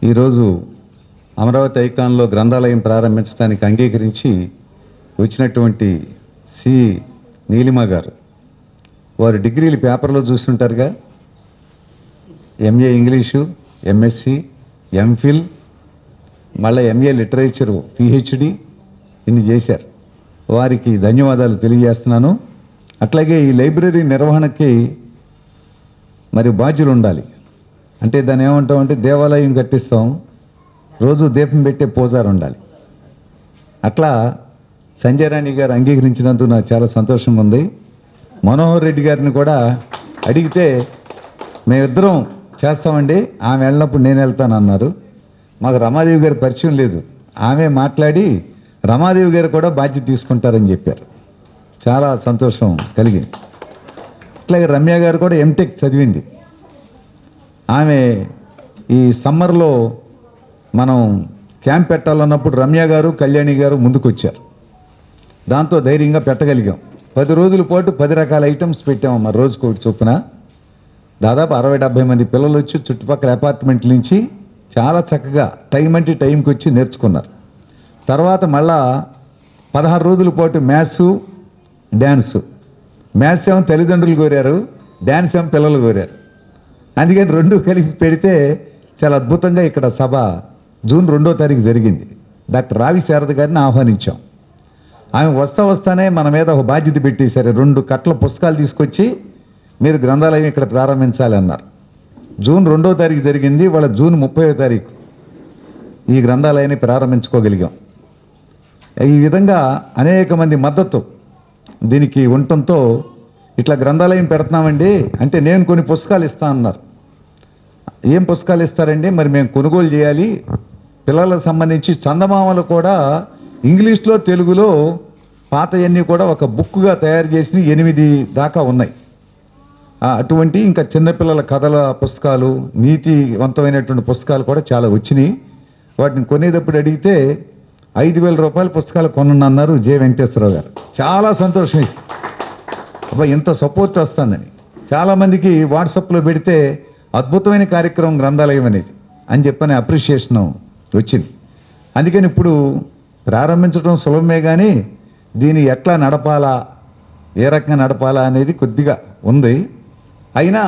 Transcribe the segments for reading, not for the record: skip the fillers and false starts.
ఈరోజు అమరావతి ఐకాన్లో గ్రంథాలయం ప్రారంభించడానికి అంగీకరించి వచ్చినటువంటి సి నీలిమ గారు, వారు డిగ్రీలు పేపర్లో చూస్తుంటారుగా, ఎంఏ ఇంగ్లీషు, ఎంఎస్సి, ఎంఫిల్, మళ్ళీ ఎంఏ లిటరేచరు, పిహెచ్డి ఇన్ని చేశారు. వారికి ధన్యవాదాలు తెలియజేస్తున్నాను. అట్లాగే ఈ లైబ్రరీ నిర్వహణకి మరి బాధ్యులు ఉండాలి. అంటే దాన్ని ఏమంటామంటే దేవాలయం కట్టిస్తాం, రోజు దీపం పెట్టే పూజారు ఉండాలి. అట్లా సంజయ్ రాణి గారు అంగీకరించినందుకు నాకు చాలా సంతోషంగా ఉంది. మనోహర్ రెడ్డి గారిని కూడా అడిగితే మేమిద్దరం చేస్తామండి, ఆమె వెళ్ళినప్పుడు నేను వెళ్తాను అన్నారు. మాకు రమాదేవి గారి పరిచయం లేదు, ఆమె మాట్లాడి రమాదేవి గారు కూడా బాధ్యత తీసుకుంటారని చెప్పారు. చాలా సంతోషం కలిగింది. అట్లాగే రమ్య గారు కూడా ఎంటెక్ చదివింది. ఆమె ఈ సమ్మర్లో మనం క్యాంప్ పెట్టాలన్నప్పుడు రమ్య గారు, కళ్యాణి గారు ముందుకు వచ్చారు. దాంతో ధైర్యంగా పెట్టగలిగాం. 10 రోజుల పాటు 10 రకాల ఐటమ్స్ పెట్టామమ్మా, రోజుకోటి చొప్పున. దాదాపు 60-70 మంది పిల్లలు వచ్చి చుట్టుపక్కల అపార్ట్మెంట్ల నుంచి చాలా చక్కగా టైం అంటే టైంకి వచ్చి నేర్చుకున్నారు. తర్వాత మళ్ళా 16 రోజుల పాటు మ్యాథ్స్, డ్యాన్సు. మ్యాథ్స్ ఏమో తల్లిదండ్రులు కోరారు, డ్యాన్స్ ఏమో పిల్లలు కోరారు. అందుకని 2 కలిపి పెడితే చాలా అద్భుతంగా ఇక్కడ సభ జూన్ 2వ తారీఖు జరిగింది. డాక్టర్ రావి శారద గారిని ఆహ్వానించాం. ఆమె వస్తానే మన మీద ఒక బాధ్యత పెట్టేశారు. 2 కట్ల పుస్తకాలు తీసుకొచ్చి మీరు గ్రంథాలయం ఇక్కడ ప్రారంభించాలి అన్నారు. జూన్ 2వ తారీఖు జరిగింది. వాళ్ళ జూన్ 30వ తారీఖు ఈ గ్రంథాలయాన్ని ప్రారంభించుకోగలిగాం. ఈ విధంగా అనేక మంది మద్దతు దీనికి ఉండటంతో ఇట్లా గ్రంథాలయం పెడుతున్నామండి అంటే నేను కొన్ని పుస్తకాలు ఇస్తా అన్నారు. ఏం పుస్తకాలు ఇస్తారండి? మరి మేము కొనుగోలు చేయాలి. పిల్లలకు సంబంధించి చందమామలు కూడా ఇంగ్లీష్లో, తెలుగులో పాతయన్నీ కూడా ఒక బుక్గా తయారు చేసి 8 దాకా ఉన్నాయి. అటువంటి ఇంకా చిన్నపిల్లల కథల పుస్తకాలు, నీతివంతమైనటువంటి పుస్తకాలు కూడా చాలా వచ్చినాయి. వాటిని కొనేటప్పుడు అడిగితే 5,000 రూపాయల పుస్తకాలు కొనన్నారు జె వెంకటేశ్వరరావు గారు. చాలా సంతోషం ఇస్తుంది. అబ్బా ఇంత సపోర్ట్ వస్తుందని చాలామందికి వాట్సాప్లో పెడితే అద్భుతమైన కార్యక్రమం గ్రంథాలయం అనేది అని చెప్పని అప్రిషియేషన్ వచ్చింది. అందుకని ఇప్పుడు ప్రారంభించడం సులభమే, కానీ దీన్ని ఎట్లా నడపాలా, ఏ రకంగా నడపాలా అనేది కొద్దిగా ఉంది. అయినా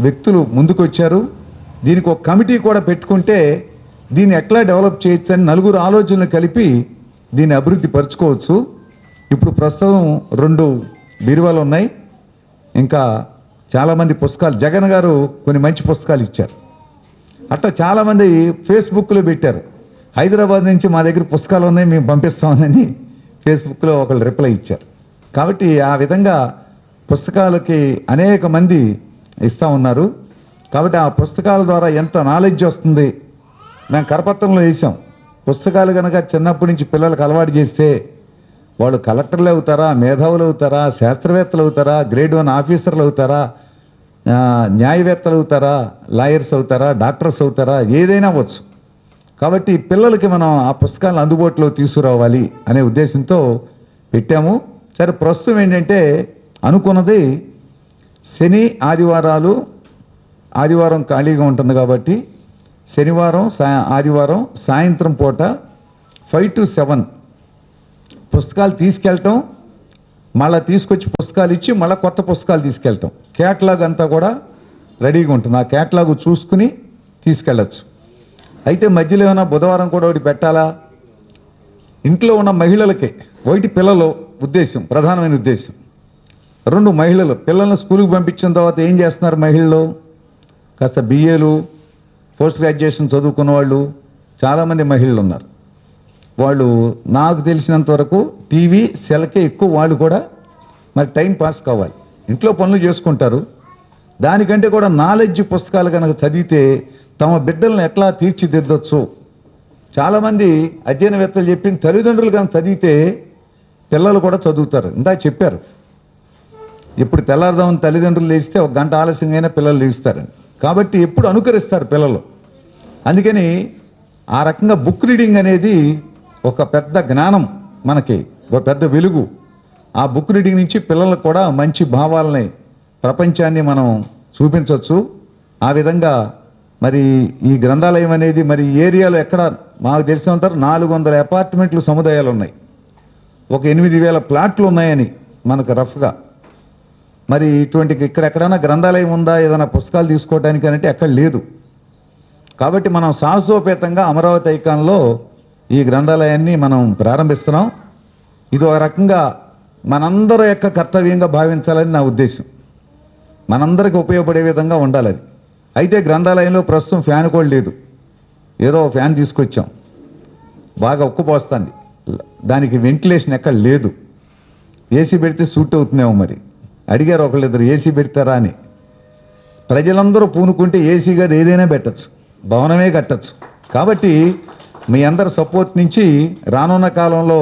వ్యక్తులు ముందుకు వచ్చారు. దీనికి ఒక కమిటీ కూడా పెట్టుకుంటే దీన్ని ఎట్లా డెవలప్ చేయొచ్చు అని 4 ఆలోచనలు కలిపి దీన్ని అభివృద్ధి పరుచుకోవచ్చు. ఇప్పుడు ప్రస్తుతం 2 బీరువాలు ఉన్నాయి. ఇంకా చాలామంది పుస్తకాలు, జగన్ గారు కొన్ని మంచి పుస్తకాలు ఇచ్చారు. అట్లా చాలామంది ఫేస్బుక్లో పెట్టారు, హైదరాబాద్ నుంచి మా దగ్గర పుస్తకాలు ఉన్నాయి మేము పంపిస్తామని ఫేస్బుక్లో ఒకళ్ళు రిప్లై ఇచ్చారు. కాబట్టి ఆ విధంగా పుస్తకాలకి అనేక మంది ఇస్తూ ఉన్నారు. కాబట్టి ఆ పుస్తకాల ద్వారా ఎంత నాలెడ్జ్ వస్తుంది. మేము కరపత్రంలో వేసాం, పుస్తకాలు కనుక చిన్నప్పటి నుంచి పిల్లలకు అలవాటు చేస్తే వాళ్ళు కలెక్టర్లు అవుతారా, మేధావులు అవుతారా, శాస్త్రవేత్తలు అవుతారా, గ్రేడ్ 1 ఆఫీసర్లు అవుతారా, న్యాయవేత్తలు అవుతారా, లాయర్స్ అవుతారా, డాక్టర్స్ అవుతారా, ఏదైనా అవ్వచ్చు. కాబట్టి పిల్లలకి మనం ఆ పుస్తకాలను అందుబాటులో తీసుకురావాలి అనే ఉద్దేశంతో పెట్టాము. సరే, ప్రస్తుతం ఏంటంటే అనుకున్నది శని ఆదివారం ఖాళీగా ఉంటుంది కాబట్టి శనివారం ఆదివారం సాయంత్రం పూట 5 to 7 పుస్తకాలు తీసుకెళ్ళటం, మళ్ళీ తీసుకొచ్చి పుస్తకాలు ఇచ్చి మళ్ళీ కొత్త పుస్తకాలు తీసుకెళ్ళటం. క్యాటలాగ్ అంతా కూడా రెడీగా ఉంటుంది. ఆ క్యాటలాగ్ చూసుకుని తీసుకెళ్ళచ్చు. అయితే మధ్యలో ఏమైనా బుధవారం కూడా ఒకటి పెట్టాలా, ఇంట్లో ఉన్న మహిళలకి, ఒకటి పిల్లలు ఉద్దేశం, ప్రధానమైన ఉద్దేశం. 2 మహిళలు పిల్లల్ని స్కూల్కి పంపించిన తర్వాత ఏం చేస్తున్నారు మహిళలు? కాస్త బిఏలు, పోస్ట్ గ్రాడ్యుయేషన్ చదువుకున్న వాళ్ళు చాలామంది మహిళలు ఉన్నారు. వాళ్ళు నాకు తెలిసినంత వరకు టీవీ, సెల్కే ఎక్కువ. వాళ్ళు కూడా మరి టైం పాస్ కావాలి, ఇంట్లో పనులు చేసుకుంటారు. దానికంటే కూడా నాలెడ్జ్ పుస్తకాలు కనుక చదివితే తమ బిడ్డలను ఎట్లా తీర్చిదిద్దొచ్చు. చాలామంది అధ్యయనవేత్తలు చెప్పిన తల్లిదండ్రులు కనుక చదివితే పిల్లలు కూడా చదువుతారు. ఇందాక చెప్పారు, ఇప్పుడు తెల్లారుదామని తల్లిదండ్రులు లేస్తే 1 గంట ఆలస్యంగా అయినా పిల్లలు లేస్తారని. కాబట్టి ఎప్పుడు అనుకరిస్తారు పిల్లలు. అందుకని ఆ రకంగా బుక్ రీడింగ్ అనేది ఒక పెద్ద జ్ఞానం, మనకి ఒక పెద్ద వెలుగు. ఆ బుక్ రీడింగ్ నుంచి పిల్లలకు కూడా మంచి భావాలని, ప్రపంచాన్ని మనం చూపించవచ్చు. ఆ విధంగా మరి ఈ గ్రంథాలయం అనేది మరి ఈ ఏరియాలో ఎక్కడ మాకు తెలిసినంత 400 అపార్ట్మెంట్లు సముదాయాలు ఉన్నాయి, ఒక 8,000 ప్లాట్లు ఉన్నాయని మనకు రఫ్గా. మరి ఇటువంటి ఇక్కడెక్కడైనా గ్రంథాలయం ఉందా ఏదైనా పుస్తకాలు తీసుకోవడానికి అంటే ఎక్కడ లేదు. కాబట్టి మనం సాహసోపేతంగా అమరావతి ఐకాన్లో ఈ గ్రంథాలయాన్ని మనం ప్రారంభిస్తున్నాం. ఇది ఒక రకంగా మనందరి యొక్క కర్తవ్యంగా భావించాలని నా ఉద్దేశం. మనందరికి ఉపయోగపడే విధంగా ఉండాలి అది. అయితే గ్రంథాలయంలో ప్రస్తుతం ఫ్యాన్ కూడా లేదు, ఏదో ఫ్యాన్ తీసుకొచ్చాం, బాగా ఉక్కుపోస్తుంది, దానికి వెంటిలేషన్ ఎక్కడ లేదు. ఏసీ పెడితే సూట్ అవుతుందేమో. మరి అడిగారు ఒకళ్ళిద్దరు ఏసీ పెడతారా అని. ప్రజలందరూ పూనుకుంటే ఏసీ గది ఏదైనా పెట్టచ్చు, భవనమే కట్టచ్చు. కాబట్టి మీ అందరి సపోర్ట్ నుంచి రానున్న కాలంలో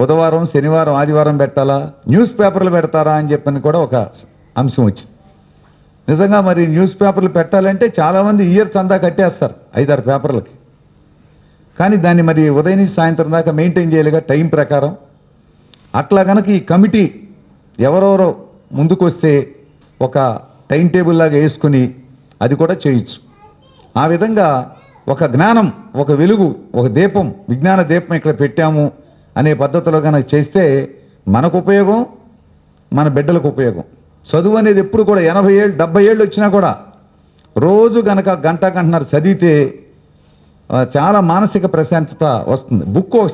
బుధవారం, శనివారం, ఆదివారం పెట్టాలా, న్యూస్ పేపర్లు పెడతారా అని చెప్పని కూడా ఒక అంశం వచ్చింది. నిజంగా మరి న్యూస్ పేపర్లు పెట్టాలంటే చాలామంది ఇయర్ చందా కట్టేస్తారు 5-6 పేపర్లకి. కానీ దాన్ని మరి ఉదయం నుంచి సాయంత్రం దాకా మెయింటైన్ చేయలేక టైం ప్రకారం. అట్లా కనుక ఈ కమిటీ ఎవరెవరో ముందుకు వస్తే ఒక టైం టేబుల్ లాగా వేసుకుని అది కూడా చేయొచ్చు. ఆ విధంగా ఒక జ్ఞానం, ఒక వెలుగు, ఒక దీపం, విజ్ఞాన దీపం ఇక్కడ పెట్టాము అనే పద్ధతిలో కనుక చేస్తే మనకు ఉపయోగం, మన బిడ్డలకు ఉపయోగం. చదువు అనేది ఎప్పుడు కూడా 80 ఏళ్ళు 70 ఏళ్ళు వచ్చినా కూడా రోజు గనక గంటన్నర చదివితే చాలా మానసిక ప్రశాంతత వస్తుంది. బుక్ ఒక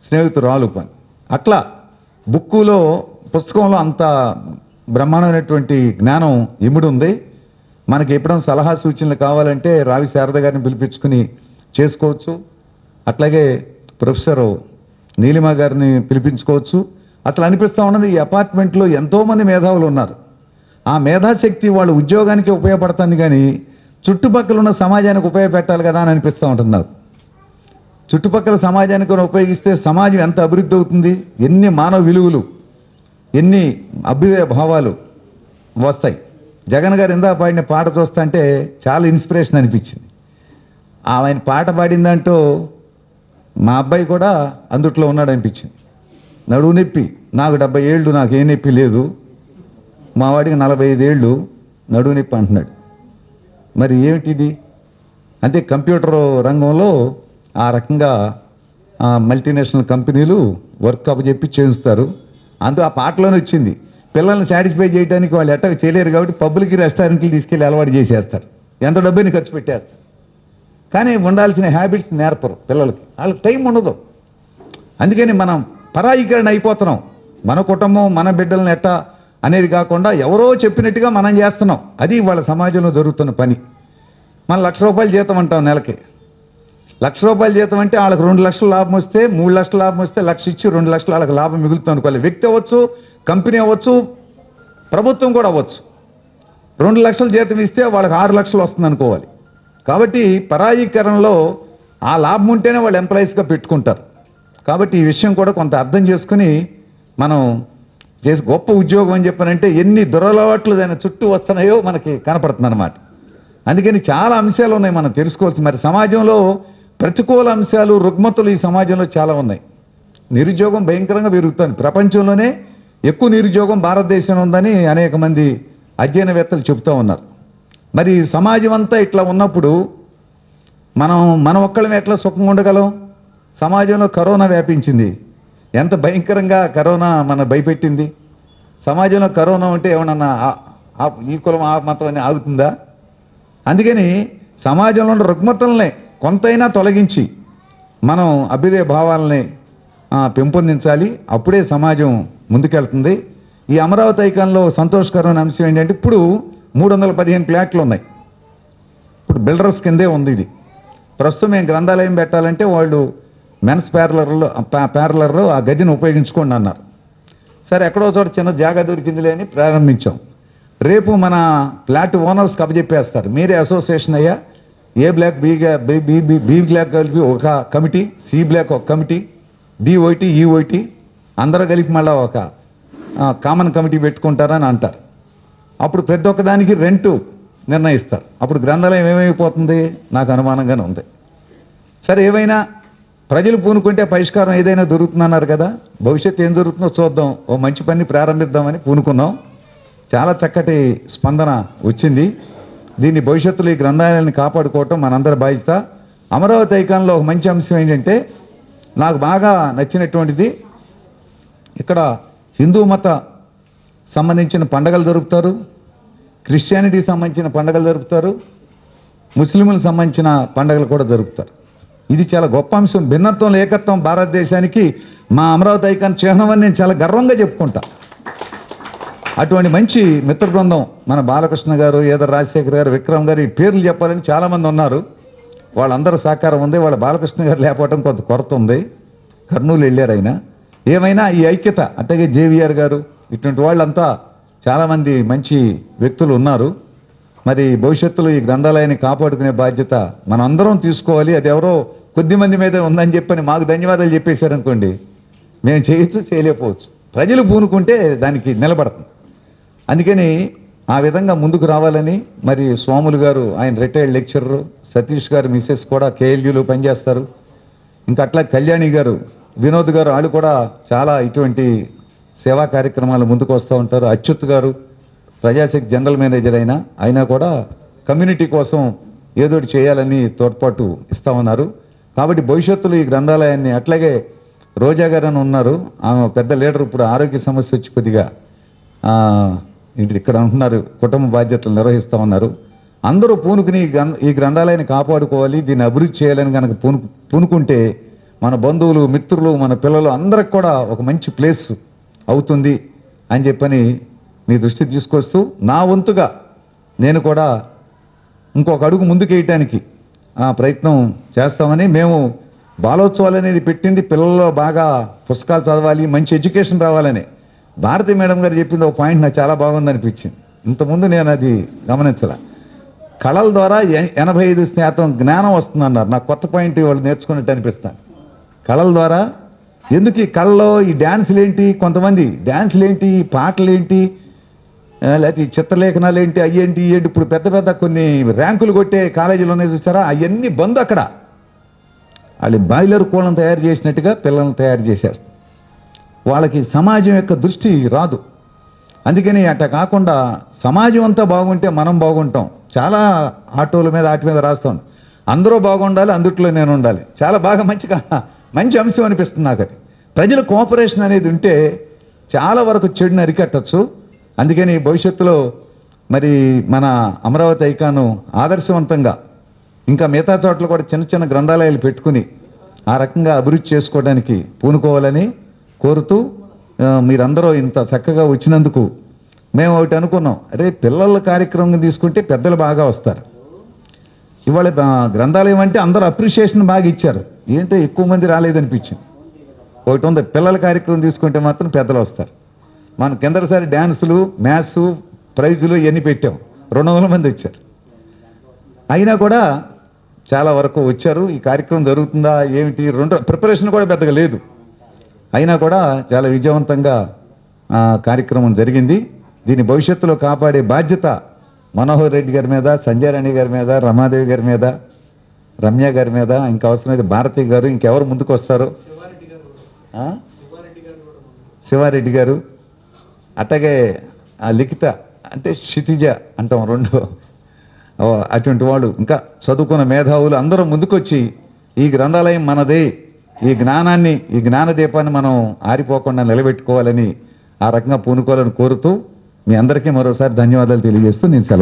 స్నేహితురాలు పని. అట్లా బుక్కులో, పుస్తకంలో అంత బ్రహ్మాండమైనటువంటి జ్ఞానం ఇమిడి ఉంది. మనకి ఎప్పుడైనా సలహా సూచనలు కావాలంటే రావి శారద గారిని పిలిపించుకుని చేసుకోవచ్చు. అట్లాగే ప్రొఫెసర్ నీలిమ గారిని పిలిపించుకోవచ్చు. అసలు అనిపిస్తూ ఉన్నది ఈ అపార్ట్మెంట్లో ఎంతోమంది మేధావులు ఉన్నారు. ఆ మేధాశక్తి వాళ్ళ ఉద్యోగానికి ఉపయోగపడుతుంది, కానీ చుట్టుపక్కల ఉన్న సమాజానికి ఉపయోగపెట్టాలి కదా అని అనిపిస్తూ ఉంటుంది నాకు. చుట్టుపక్కల సమాజానికి కూడా ఉపయోగిస్తే సమాజం ఎంత అభివృద్ధి అవుతుంది, ఎన్ని మానవ విలువలు, ఎన్ని అభ్యుదయ భావాలు వస్తాయి. జగన్ గారు ఇందా పాడిన పాట చూస్తుంటే చాలా ఇన్స్పిరేషన్ అనిపించింది. ఆయన పాట పాడిందంటూ మా అబ్బాయి కూడా అందుట్లో ఉన్నాడు అనిపించింది. నడువు నొప్పి, నాకు 70 ఏళ్ళు, నాకు ఏ నొప్పి లేదు, మా వాడికి 45 ఏళ్ళు నడువు నొప్పి అంటున్నాడు. మరి ఏమిటిది? అంటే కంప్యూటర్ రంగంలో ఆ రకంగా మల్టీనేషనల్ కంపెనీలు వర్క్ అప్పచెప్పి చేయిస్తారు. అందులో ఆ పాటలోనే వచ్చింది, పిల్లల్ని సాటిస్ఫై చేయడానికి వాళ్ళు ఎట్టగా చేయలేరు కాబట్టి పబ్లిక్ రెస్టారెంట్లు తీసుకెళ్ళి అలవాటు చేసేస్తారు, ఎంత డబ్బుని ఖర్చు పెట్టేస్తారు. కానీ ఉండాల్సిన హ్యాబిట్స్ నేర్పరు పిల్లలకి, వాళ్ళకి టైం ఉండదు. అందుకని మనం పరాయీకరణ అయిపోతున్నాం. మన కుటుంబం, మన బిడ్డలను ఎట్టా అనేది కాకుండా ఎవరో చెప్పినట్టుగా మనం చేస్తున్నాం. అది వాళ్ళ సమాజంలో జరుగుతున్న పని. మనం ₹1,00,000 జీతం అంటాం నెలకి. ₹1,00,000 జీతం అంటే వాళ్ళకి 2 లక్షల లాభం వస్తే, 3 లక్షల లాభం వస్తే 1,00,000 ఇచ్చి 2 లక్షలు వాళ్ళకి లాభం మిగులుతుంది అనుకోవాలి. వ్యక్తి అవ్వచ్చు, కంపెనీ అవ్వచ్చు, ప్రభుత్వం కూడా అవ్వచ్చు. 2 లక్షల జీతం ఇస్తే వాళ్ళకి 6 లక్షలు వస్తుంది అనుకోవాలి. కాబట్టి పరాయీకరణలో ఆ లాభం ఉంటేనే వాళ్ళు ఎంప్లాయీస్గా పెట్టుకుంటారు. కాబట్టి ఈ విషయం కూడా కొంత అర్థం చేసుకుని మనం చేసి గొప్ప ఉద్యోగం అని చెప్పానంటే ఎన్ని దురలవాట్లు దాని చుట్టూ వస్తున్నాయో మనకి కనపడుతుంది అన్నమాట. అందుకని చాలా అంశాలు ఉన్నాయి మనం తెలుసుకోవాల్సి. మరి సమాజంలో ప్రతికూల అంశాలు, రుగ్మతలు ఈ సమాజంలో చాలా ఉన్నాయి. నిరుద్యోగం భయంకరంగా పెరుగుతుంది. ప్రపంచంలోనే ఎక్కువ నిరుద్యోగం భారతదేశంలో ఉందని అనేక మంది అధ్యయనవేత్తలు చెబుతూ ఉన్నారు. మరి సమాజం అంతా ఇట్లా ఉన్నప్పుడు మనం ఒక్కళ్ళమే ఎట్లా సుఖంగా ఉండగలం? సమాజంలో కరోనా వ్యాపించింది, ఎంత భయంకరంగా కరోనా మన భయపెట్టింది. సమాజంలో కరోనా ఉంటే ఏమన్నా ఈ కులం ఆ మతం అని ఆగుతుందా? అందుకని సమాజంలో ఉన్న రుగ్మతల్ని కొంతైనా తొలగించి మనం అభ్యుదయ భావాలని పెంపొందించాలి. అప్పుడే సమాజం ముందుకెళ్తుంది. ఈ అమరావతి ఐకాన్లో సంతోషకరమైన అంశం ఏంటంటే ఇప్పుడు 315 ఫ్లాట్లు ఉన్నాయి. ఇప్పుడు బిల్డర్స్ కిందే ఉంది ఇది. ప్రస్తుతం మేము గ్రంథాలయం పెట్టాలంటే వాళ్ళు మెన్స్ ప్యారలర్లో ఆ గదిని ఉపయోగించుకోండి అన్నారు. సరే, ఎక్కడో చోట చిన్న జాగా దొరికిందిలే అని ప్రారంభించాం. రేపు మన ఫ్లాట్ ఓనర్స్కి అప్పచెప్పేస్తారు, మీరే అసోసియేషన్ అయ్యా, ఏ బ్లాక్, బి బ్లాక్ కలిపి ఒక కమిటీ, సి బ్లాక్ ఒక కమిటీ, డి ఒకటి, ఈ ఒకటి, అందరూ కలిపి మళ్ళీ ఒక కామన్ కమిటీ పెట్టుకుంటారని అంటారు. అప్పుడు ప్రతి ఒక్కదానికి రెంటు నిర్ణయిస్తారు. అప్పుడు గ్రంథాలయం ఏమైపోతుంది? నాకు అనుమానంగానే ఉంది. సరే, ఏమైనా ప్రజలు పూనుకుంటే పరిష్కారం ఏదైనా దొరుకుతుందన్నారు కదా. భవిష్యత్తు ఏం జరుగుతుందో చూద్దాం, ఓ మంచి పని ప్రారంభిద్దామని పూనుకున్నాం. చాలా చక్కటి స్పందన వచ్చింది. దీన్ని భవిష్యత్తులో ఈ గ్రంథాలయాన్ని కాపాడుకోవటం మనందరి బాధ్యత. అమరావతి ఐకాన్లో ఒక మంచి అంశం ఏంటంటే నాకు బాగా నచ్చినటువంటిది, ఇక్కడ హిందూ మత సంబంధించిన పండగలు జరుపుతారు, క్రిస్టియానిటీకి సంబంధించిన పండగలు జరుపుతారు, ముస్లింలకు సంబంధించిన పండగలు కూడా జరుపుతారు. ఇది చాలా గొప్ప అంశం. భిన్నత్వంలో ఏకత్వం భారతదేశానికి మా అమరావతి ఐకాన్ చిహ్నం అని నేను చాలా గర్వంగా చెప్పుకుంటా. అటువంటి మంచి మిత్ర బృందం మన బాలకృష్ణ గారు, ఏదో రాజశేఖర్ గారు, విక్రమ్ గారు, ఈ పేర్లు చెప్పాలని చాలామంది ఉన్నారు. వాళ్ళందరూ సహకారం ఉంది. వాళ్ళ బాలకృష్ణ గారు లేకపోవడం కొంత కొరత ఉంది. కర్నూలు వెళ్ళారు ఆయన. ఏమైనా ఈ ఐక్యత, అట్లాగే జేవిఆర్ గారు, ఇటువంటి వాళ్ళంతా చాలామంది మంచి వ్యక్తులు ఉన్నారు. మరి భవిష్యత్తులో ఈ గ్రంథాలయాన్ని కాపాడుకునే బాధ్యత మనందరం తీసుకోవాలి. అది ఎవరో కొద్దిమంది మీద ఉందని చెప్పని మాకు ధన్యవాదాలు చెప్పేశారనుకోండి, మేము చేయొచ్చు, చేయలేకపోవచ్చు. ప్రజలు పూనుకుంటే దానికి నిలబడతాం. అందుకని ఆ విధంగా ముందుకు రావాలని, మరి స్వాములు గారు ఆయన రిటైర్డ్ లెక్చరరు, సతీష్ గారు మిస్సెస్ కూడా కేఎల్యూలో పనిచేస్తారు. ఇంకా అట్లా కళ్యాణి గారు, వినోద్ గారు, వాళ్ళు కూడా చాలా ఇటువంటి సేవా కార్యక్రమాలు ముందుకు వస్తూ ఉంటారు. అచ్యుత్ గారు ప్రజాశక్తి జనరల్ మేనేజర్ అయినా కూడా కమ్యూనిటీ కోసం ఏదో ఒకటి చేయాలని తోడ్పాటు ఇస్తామన్నారు. కాబట్టి భవిష్యత్తులో ఈ గ్రంథాలయాన్ని, అట్లాగే రోజా గారు అని ఉన్నారు, ఆమె పెద్ద లీడర్, ఇప్పుడు ఆరోగ్య సమస్య వచ్చి కొద్దిగా ఇక్కడ ఉంటున్నారు, కుటుంబ బాధ్యతలు నిర్వహిస్తామన్నారు. అందరూ పూనుకుని ఈ గ్రంథాలయాన్ని కాపాడుకోవాలి, దీన్ని అభివృద్ధి చేయాలని కనుక పూనుకుంటే మన బంధువులు, మిత్రులు, మన పిల్లలు అందరికి కూడా ఒక మంచి ప్లేస్ అవుతుంది అని చెప్పని మీ దృష్టి తీసుకొస్తూ, నా వంతుగా నేను కూడా ఇంకొక అడుగు ముందుకేయటానికి ప్రయత్నం చేస్తామని. మేము బాలోత్సవాలు అనేది పెట్టింది పిల్లల్లో బాగా పుస్తకాలు చదవాలి, మంచి ఎడ్యుకేషన్ రావాలని. భారతి మేడం గారు చెప్పింది ఒక పాయింట్ నాకు చాలా బాగుంది అనిపించింది. ఇంతకుముందు నేను అది గమనించాల. కళల ద్వారా 85% జ్ఞానం వస్తుందన్నారు. నాకు కొత్త పాయింట్ వాళ్ళు నేర్చుకున్నట్టు అనిపిస్తాను. కళల ద్వారా ఎందుకు ఈ కళలో ఈ డ్యాన్సులు ఏంటి, కొంతమంది డ్యాన్సులు ఏంటి, పాటలు ఏంటి, లేకపోతే ఈ చిత్రలేఖనాలు ఏంటి, అయ్యేంటి ఏంటి, ఇప్పుడు పెద్ద పెద్ద కొన్ని ర్యాంకులు కొట్టే కాలేజీలు ఉన్నాయి చూసారా, అవన్నీ బంద్. అక్కడ వాళ్ళు బాయిలర్ కోళ్ళను తయారు చేసినట్టుగా పిల్లల్ని తయారు చేసేస్తారు. వాళ్ళకి సమాజం యొక్క దృష్టి రాదు. అందుకని అట్ట కాకుండా సమాజం అంతా బాగుంటే మనం బాగుంటాం. చాలా ఆటోల మీద వాటి మీద రాస్తాం, అందరూ బాగుండాలి, అందుట్లో నేను ఉండాలి. చాలా బాగా మంచి అంశం అనిపిస్తుంది నాకు. అది ప్రజల కోఆపరేషన్ అనేది ఉంటే చాలా వరకు చెడుని అరికట్టచ్చు. అందుకని భవిష్యత్తులో మరి మన అమరావతి ఐకాను ఆదర్శవంతంగా ఇంకా మిగతా చోట్ల కూడా చిన్న చిన్న గ్రంథాలయాలు పెట్టుకుని ఆ రకంగా అభివృద్ధి చేసుకోవడానికి పూనుకోవాలని కోరుతూ, మీరందరూ ఇంత చక్కగా వచ్చినందుకు మేము ఒకటి అనుకున్నాం, అరే పిల్లల కార్యక్రమం తీసుకుంటే పెద్దలు బాగా వస్తారు. ఇవాళ గ్రంథాలయం అంటే అందరూ అప్రిషియేషన్ బాగా ఇచ్చారు, ఏంటో ఎక్కువ మంది రాలేదనిపించింది. ఒకటి ఉంది, పిల్లల కార్యక్రమం తీసుకుంటే మాత్రం పెద్దలు వస్తారు. మన కిందసారి డ్యాన్సులు, మ్యాథ్స్ ప్రైజులు ఇవన్నీ పెట్టాం, 200 మంది వచ్చారు. అయినా కూడా చాలా వరకు వచ్చారు. ఈ కార్యక్రమం జరుగుతుందా ఏమిటి, ప్రిపరేషన్ కూడా పెద్దగా లేదు. అయినా కూడా చాలా విజయవంతంగా కార్యక్రమం జరిగింది. దీని భవిష్యత్తులో కాపాడే బాధ్యత మనోహర్ రెడ్డి గారి మీద, సంజయ్ రాణి గారి మీద, రమాదేవి గారి మీద, రమ్య గారి మీద, ఇంకా అవసరమైతే భారతి గారు, ఇంకెవరు ముందుకు వస్తారు, శివారెడ్డి గారు, అట్లాగే ఆ లిఖిత అంటే క్షితిజ అంటాం, 2 అటువంటి వాళ్ళు, ఇంకా చదువుకున్న మేధావులు అందరూ ముందుకొచ్చి ఈ గ్రంథాలయం మనదే, ఈ జ్ఞానాన్ని, ఈ జ్ఞానదీపాన్ని మనం ఆరిపోకుండా నిలబెట్టుకోవాలని ఆ రకంగా పూనుకోవాలని కోరుతూ మీ అందరికీ మరోసారి ధన్యవాదాలు తెలియజేస్తూ నేను సెలవు.